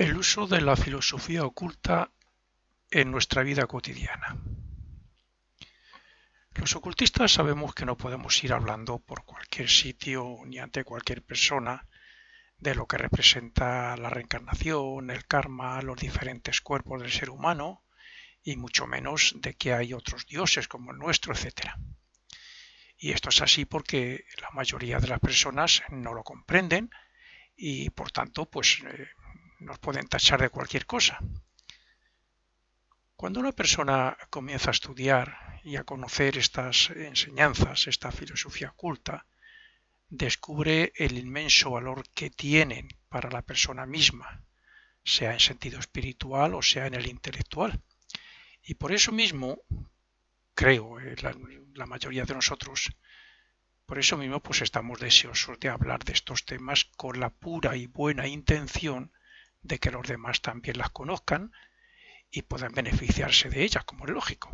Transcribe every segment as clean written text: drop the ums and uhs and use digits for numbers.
El uso de la filosofía oculta en nuestra vida cotidiana. Los ocultistas sabemos que no podemos ir hablando por cualquier sitio ni ante cualquier persona de lo que representa la reencarnación, el karma, los diferentes cuerpos del ser humano y mucho menos de que hay otros dioses como el nuestro, etcétera. Y esto es así porque la mayoría de las personas no lo comprenden y por tanto nos pueden tachar de cualquier cosa. Cuando una persona comienza a estudiar y a conocer estas enseñanzas, esta filosofía oculta, descubre el inmenso valor que tienen para la persona misma, sea en sentido espiritual o sea en el intelectual. Y por eso mismo, creo, la mayoría de nosotros, por eso mismo estamos deseosos de hablar de estos temas con la pura y buena intención de que los demás también las conozcan y puedan beneficiarse de ellas, como es lógico.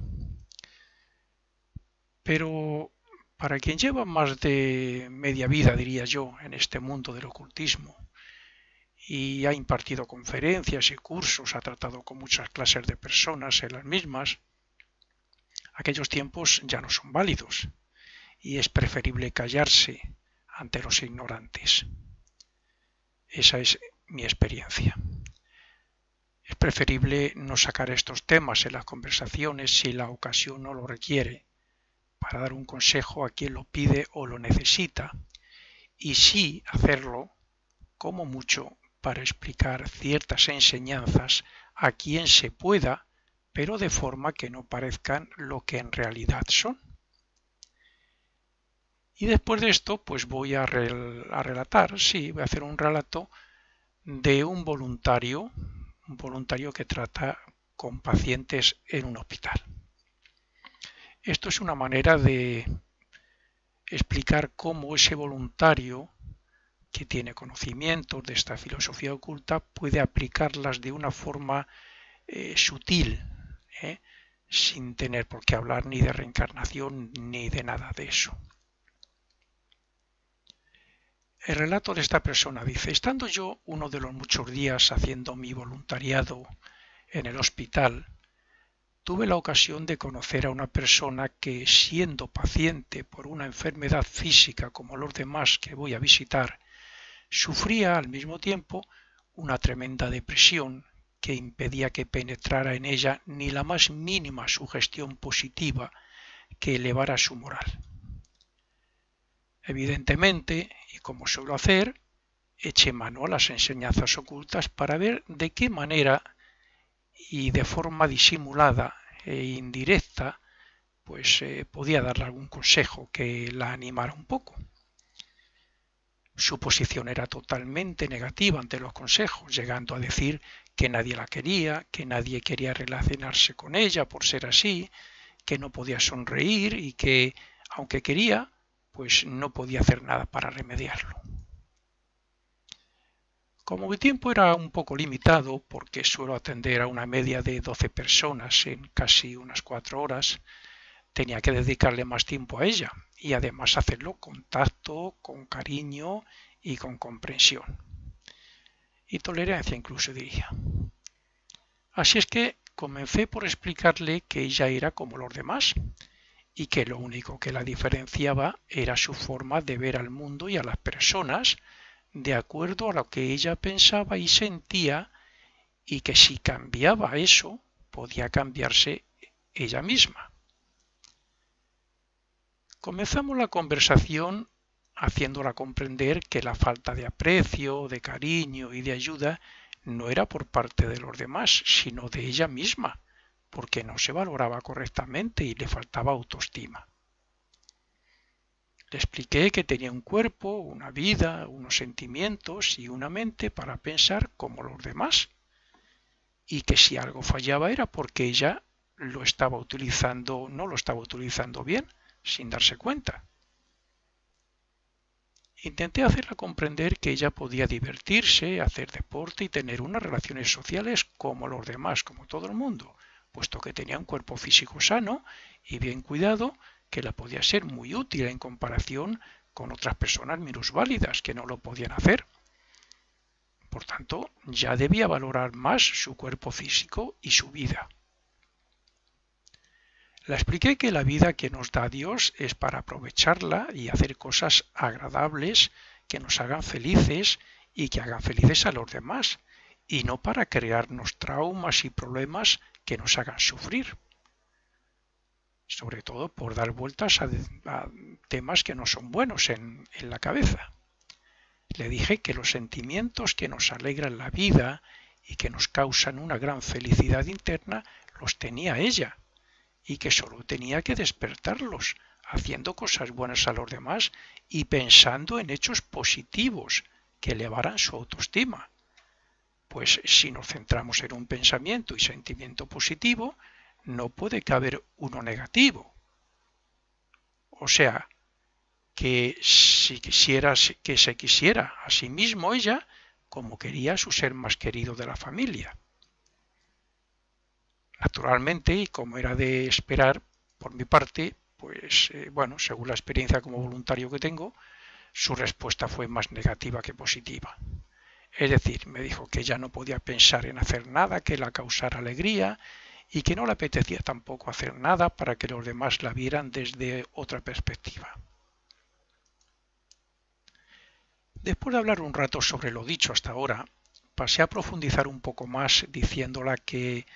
Pero para quien lleva más de media vida, diría yo, en este mundo del ocultismo y ha impartido conferencias y cursos, ha tratado con muchas clases de personas en las mismas, aquellos tiempos ya no son válidos y es preferible callarse ante los ignorantes. Esa es mi experiencia. Es preferible no sacar estos temas en las conversaciones si la ocasión no lo requiere, para dar un consejo a quien lo pide o lo necesita, y sí hacerlo, como mucho, para explicar ciertas enseñanzas a quien se pueda, pero de forma que no parezcan lo que en realidad son. Y después de esto, voy a relatar, voy a hacer un relato de un voluntario que trata con pacientes en un hospital. Esto es una manera de explicar cómo ese voluntario que tiene conocimientos de esta filosofía oculta puede aplicarlas de una forma sutil, sin tener por qué hablar ni de reencarnación ni de nada de eso. El relato de esta persona dice: estando yo uno de los muchos días haciendo mi voluntariado en el hospital, tuve la ocasión de conocer a una persona que, siendo paciente por una enfermedad física como los demás que voy a visitar, sufría al mismo tiempo una tremenda depresión que impedía que penetrara en ella ni la más mínima sugestión positiva que elevara su moral. Evidentemente, y como suelo hacer, eché mano a las enseñanzas ocultas para ver de qué manera y de forma disimulada e indirecta podía darle algún consejo que la animara un poco. Su posición era totalmente negativa ante los consejos, llegando a decir que nadie la quería, que nadie quería relacionarse con ella por ser así, que no podía sonreír y que, aunque quería, no podía hacer nada para remediarlo. Como mi tiempo era un poco limitado, porque suelo atender a una media de 12 personas en casi unas 4 horas, tenía que dedicarle más tiempo a ella y además hacerlo con tacto, con cariño y con comprensión. Y tolerancia incluso, diría. Así es que comencé por explicarle que ella era como los demás y que lo único que la diferenciaba era su forma de ver al mundo y a las personas de acuerdo a lo que ella pensaba y sentía, y que si cambiaba eso, podía cambiarse ella misma. Comenzamos la conversación haciéndola comprender que la falta de aprecio, de cariño y de ayuda no era por parte de los demás, sino de ella misma, porque no se valoraba correctamente y le faltaba autoestima. Le expliqué que tenía un cuerpo, una vida, unos sentimientos y una mente para pensar como los demás, y que si algo fallaba era porque ella no lo estaba utilizando bien, sin darse cuenta. Intenté hacerla comprender que ella podía divertirse, hacer deporte y tener unas relaciones sociales como los demás, como todo el mundo, puesto que tenía un cuerpo físico sano y bien cuidado, que la podía ser muy útil en comparación con otras personas minusválidas que no lo podían hacer. por tanto ya debía valorar más su cuerpo físico y su vida. Le expliqué que la vida que nos da Dios es para aprovecharla y hacer cosas agradables que nos hagan felices y que hagan felices a los demás, y no para crearnos traumas y problemas que nos hagan sufrir, sobre todo por dar vueltas a temas que no son buenos en la cabeza. Le dije que los sentimientos que nos alegran la vida y que nos causan una gran felicidad interna los tenía ella, y que solo tenía que despertarlos, haciendo cosas buenas a los demás y pensando en hechos positivos que elevaran su autoestima. Pues si nos centramos en un pensamiento y sentimiento positivo, no puede caber uno negativo. O sea, que si que se quisiera a sí mismo ella como quería a su ser más querido de la familia. Naturalmente, y como era de esperar por mi parte, pues bueno, según la experiencia como voluntario que tengo, su respuesta fue más negativa que positiva. Es decir, me dijo que ella no podía pensar en hacer nada que la causara alegría y que no le apetecía tampoco hacer nada para que los demás la vieran desde otra perspectiva. Después de hablar un rato sobre lo dicho hasta ahora, pasé a profundizar un poco más diciéndola que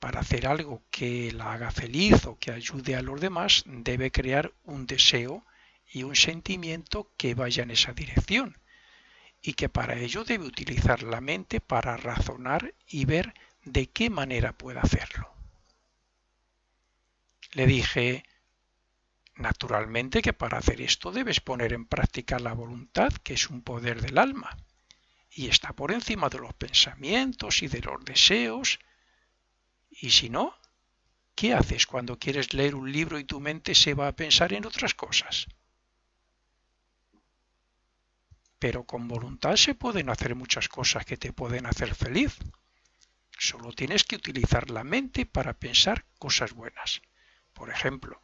para hacer algo que la haga feliz o que ayude a los demás, debe crear un deseo y un sentimiento que vaya en esa dirección, y que para ello debe utilizar la mente para razonar y ver de qué manera puede hacerlo. Le dije, naturalmente que para hacer esto debes poner en práctica la voluntad, que es un poder del alma, y está por encima de los pensamientos y de los deseos. Y si no, ¿qué haces cuando quieres leer un libro y tu mente se va a pensar en otras cosas? Pero con voluntad se pueden hacer muchas cosas que te pueden hacer feliz. Solo tienes que utilizar la mente para pensar cosas buenas. Por ejemplo,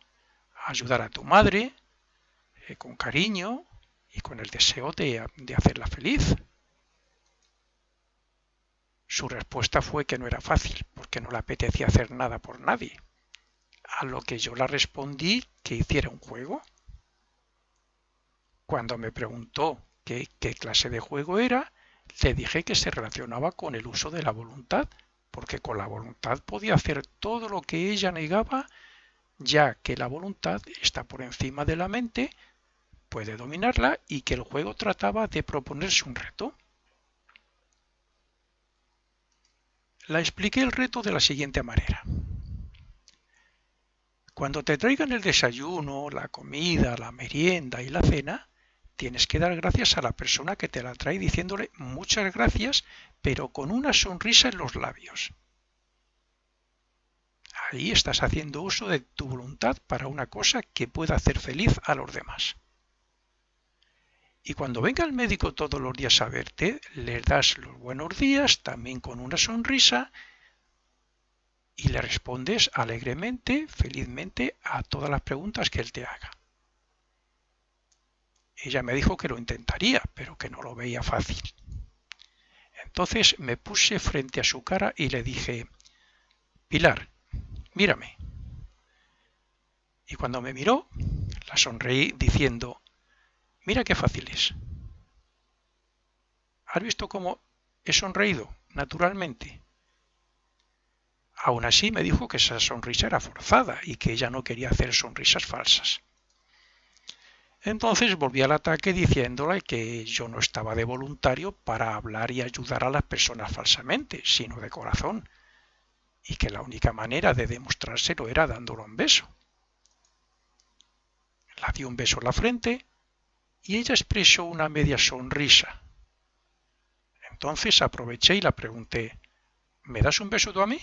ayudar a tu madre con cariño y con el deseo de hacerla feliz. Su respuesta fue que no era fácil, porque no le apetecía hacer nada por nadie. A lo que yo le respondí que hiciera un juego. Cuando me preguntó qué clase de juego era, le dije que se relacionaba con el uso de la voluntad, porque con la voluntad podía hacer todo lo que ella negaba, ya que la voluntad está por encima de la mente, puede dominarla, y que el juego trataba de proponerse un reto. Le expliqué el reto de la siguiente manera. Cuando te traigan el desayuno, la comida, la merienda y la cena, tienes que dar gracias a la persona que te la trae diciéndole muchas gracias, pero con una sonrisa en los labios. Ahí estás haciendo uso de tu voluntad para una cosa que pueda hacer feliz a los demás. Y cuando venga el médico todos los días a verte, le das los buenos días, también con una sonrisa, y le respondes alegremente, felizmente, a todas las preguntas que él te haga. Ella me dijo que lo intentaría, pero que no lo veía fácil. Entonces me puse frente a su cara y le dije, Pilar, mírame. Y cuando me miró, la sonreí diciendo, mira qué fácil es. ¿Has visto cómo he sonreído naturalmente? Aún así me dijo que esa sonrisa era forzada y que ella no quería hacer sonrisas falsas. Entonces volví al ataque diciéndole que yo no estaba de voluntario para hablar y ayudar a las personas falsamente, sino de corazón, y que la única manera de demostrárselo era dándole un beso. La di un beso en la frente y ella expresó una media sonrisa. Entonces aproveché y la pregunté, ¿me das un beso tú a mí?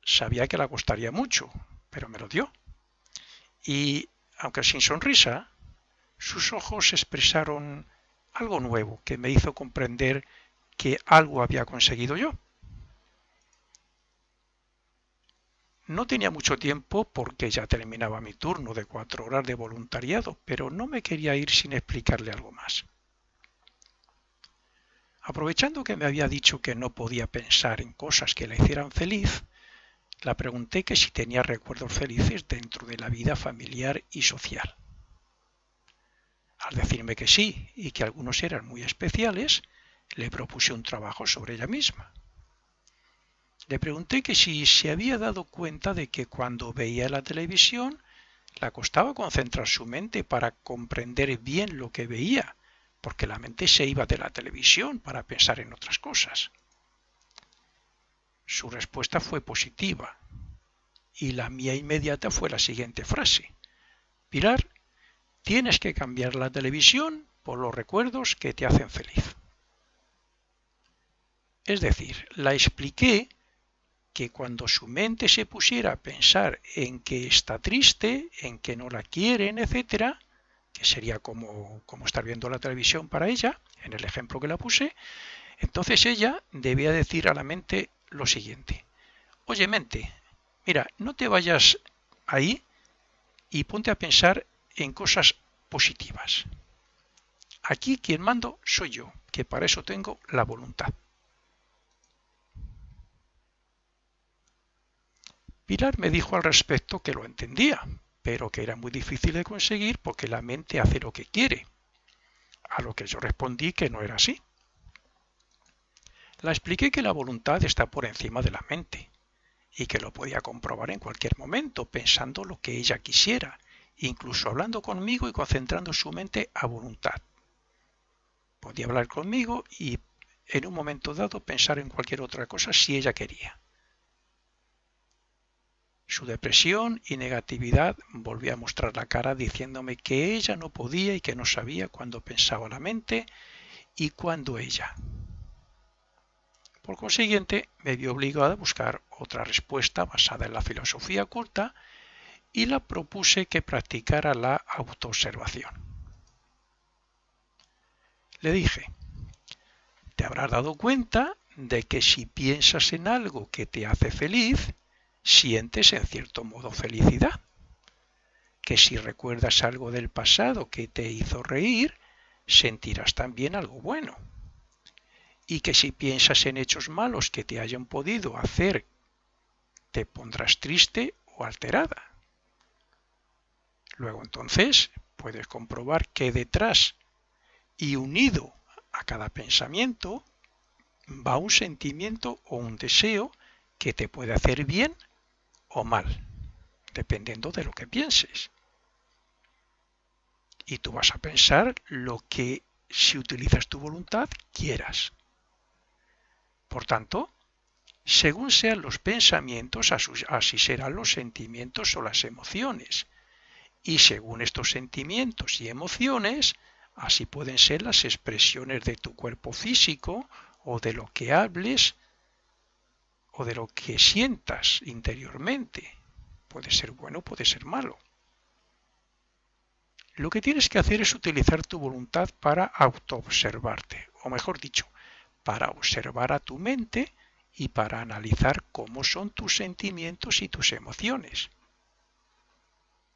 Sabía que le costaría mucho, pero me lo dio. Y, aunque sin sonrisa, sus ojos expresaron algo nuevo que me hizo comprender que algo había conseguido yo. No tenía mucho tiempo porque ya terminaba mi turno de 4 horas de voluntariado, pero no me quería ir sin explicarle algo más. Aprovechando que me había dicho que no podía pensar en cosas que la hicieran feliz, la pregunté que si tenía recuerdos felices dentro de la vida familiar y social. Al decirme que sí y que algunos eran muy especiales, le propuse un trabajo sobre ella misma. Le pregunté que si se había dado cuenta de que cuando veía la televisión le costaba concentrar su mente para comprender bien lo que veía, porque la mente se iba de la televisión para pensar en otras cosas. Su respuesta fue positiva y la mía inmediata fue la siguiente frase: Pilar, tienes que cambiar la televisión por los recuerdos que te hacen feliz. Es decir, la expliqué que cuando su mente se pusiera a pensar en que está triste, en que no la quieren, etcétera, que sería como estar viendo la televisión para ella, en el ejemplo que la puse, entonces ella debía decir a la mente lo siguiente: oye mente, mira, no te vayas ahí y ponte a pensar en cosas positivas. Aquí quien mando soy yo, que para eso tengo la voluntad. Pilar me dijo al respecto que lo entendía, pero que era muy difícil de conseguir porque la mente hace lo que quiere, a lo que yo respondí que no era así. La expliqué que la voluntad está por encima de la mente y que lo podía comprobar en cualquier momento pensando lo que ella quisiera, incluso hablando conmigo y concentrando su mente a voluntad. Podía hablar conmigo y en un momento dado pensar en cualquier otra cosa si ella quería. Su depresión y negatividad volvió a mostrar la cara diciéndome que ella no podía y que no sabía cuándo pensaba la mente y cuándo ella. Por consiguiente, me vio obligado a buscar otra respuesta basada en la filosofía oculta y la propuse que practicara la autoobservación. Le dije: te habrás dado cuenta de que si piensas en algo que te hace feliz, sientes en cierto modo felicidad. Que si recuerdas algo del pasado que te hizo reír, sentirás también algo bueno. Y que si piensas en hechos malos que te hayan podido hacer, te pondrás triste o alterada. Luego entonces puedes comprobar que detrás y unido a cada pensamiento va un sentimiento o un deseo que te puede hacer bien o mal, dependiendo de lo que pienses. Y tú vas a pensar lo que, si utilizas tu voluntad, quieras. Por tanto, según sean los pensamientos, así serán los sentimientos o las emociones. Y según estos sentimientos y emociones, así pueden ser las expresiones de tu cuerpo físico o de lo que hables o de lo que sientas interiormente. Puede ser bueno, puede ser malo. Lo que tienes que hacer es utilizar tu voluntad para autoobservarte, o mejor dicho, para observar a tu mente y para analizar cómo son tus sentimientos y tus emociones.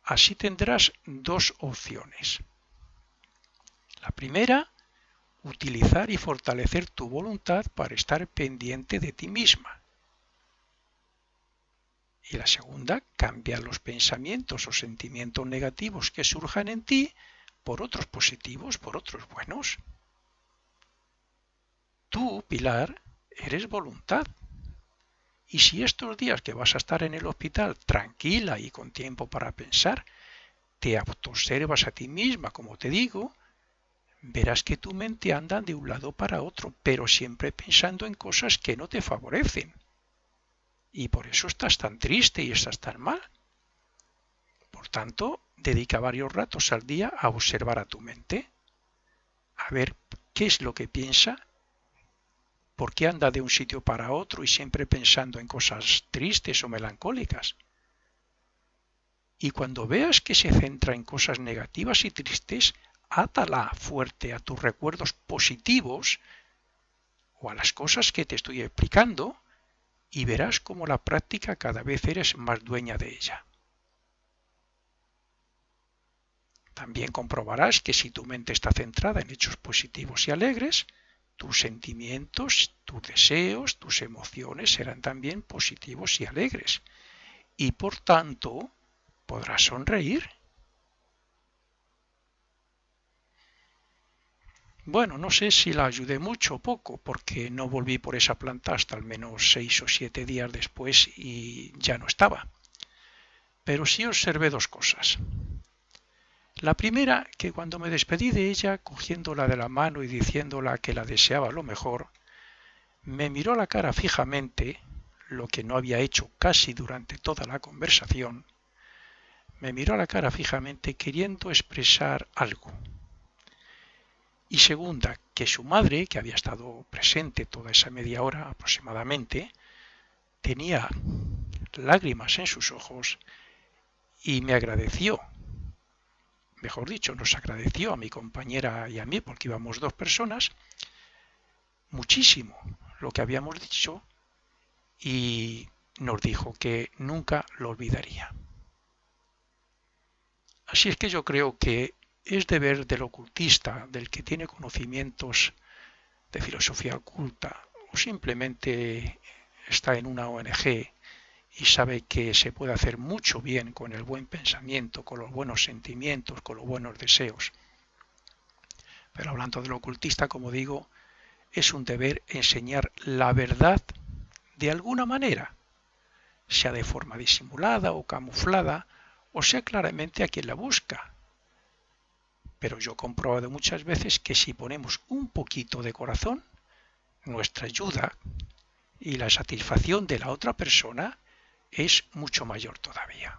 Así tendrás dos opciones. La primera, utilizar y fortalecer tu voluntad para estar pendiente de ti misma. Y la segunda, cambiar los pensamientos o sentimientos negativos que surjan en ti por otros positivos, por otros buenos. Tú, Pilar, eres voluntad. Y si estos días que vas a estar en el hospital tranquila y con tiempo para pensar, te autoobservas a ti misma, como te digo, verás que tu mente anda de un lado para otro, pero siempre pensando en cosas que no te favorecen. Y por eso estás tan triste y estás tan mal. Por tanto, dedica varios ratos al día a observar a tu mente, a ver qué es lo que piensa, por qué anda de un sitio para otro y siempre pensando en cosas tristes o melancólicas. Y cuando veas que se centra en cosas negativas y tristes, átala fuerte a tus recuerdos positivos o a las cosas que te estoy explicando y verás cómo la práctica cada vez eres más dueña de ella. También comprobarás que si tu mente está centrada en hechos positivos y alegres, tus sentimientos, tus deseos, tus emociones serán también positivos y alegres. Y por tanto, podrás sonreír. Bueno, no sé si la ayudé mucho o poco, porque no volví por esa planta hasta al menos 6 o 7 días después y ya no estaba. Pero sí observé dos cosas. La primera, que cuando me despedí de ella, cogiéndola de la mano y diciéndola que la deseaba lo mejor, me miró a la cara fijamente, lo que no había hecho casi durante toda la conversación, me miró a la cara fijamente queriendo expresar algo. Y segunda, que su madre, que había estado presente toda esa media hora aproximadamente, tenía lágrimas en sus ojos y me agradeció, mejor dicho, nos agradeció a mi compañera y a mí, porque íbamos dos personas, muchísimo lo que habíamos dicho y nos dijo que nunca lo olvidaría. Así es que yo creo que es deber del ocultista, del que tiene conocimientos de filosofía oculta o simplemente está en una ONG y sabe que se puede hacer mucho bien con el buen pensamiento, con los buenos sentimientos, con los buenos deseos. Pero hablando del ocultista, como digo, es un deber enseñar la verdad de alguna manera, sea de forma disimulada o camuflada, o sea claramente a quien la busca. Pero yo he comprobado muchas veces que si ponemos un poquito de corazón, nuestra ayuda y la satisfacción de la otra persona es mucho mayor todavía.